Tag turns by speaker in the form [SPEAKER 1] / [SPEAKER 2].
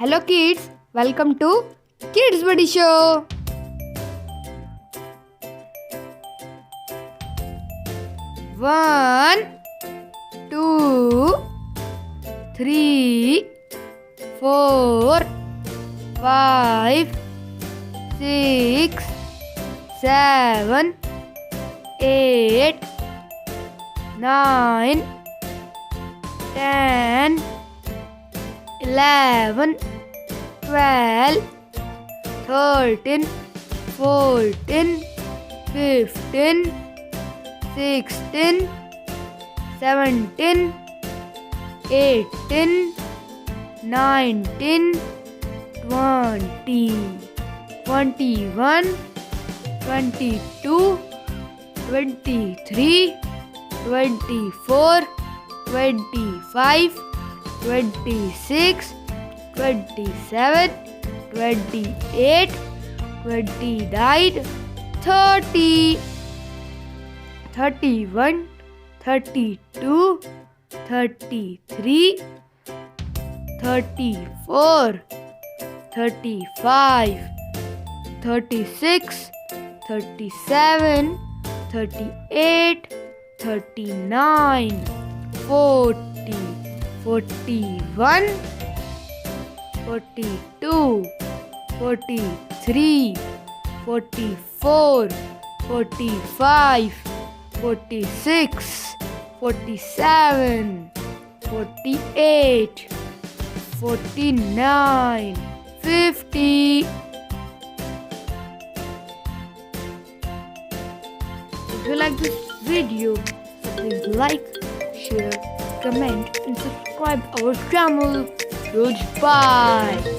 [SPEAKER 1] Hello kids, welcome to Kids Buddy Show. One, two, three, 4, 5, 6, 7, 8, 9, 10, 11, 12, 13, 14, 15, 16, 17, 18, 19, 20, 21, 22, 23, 24, 25, 26, 27, 28, 29, 30, 31, 32, 33, 34, 35, 36, 37, 38, 39, 40, 41, 42, 43, 44, 45, 46, 47, 48, 49, 50. If you like this video, please like, share, comment and subscribe our channel. Goodbye.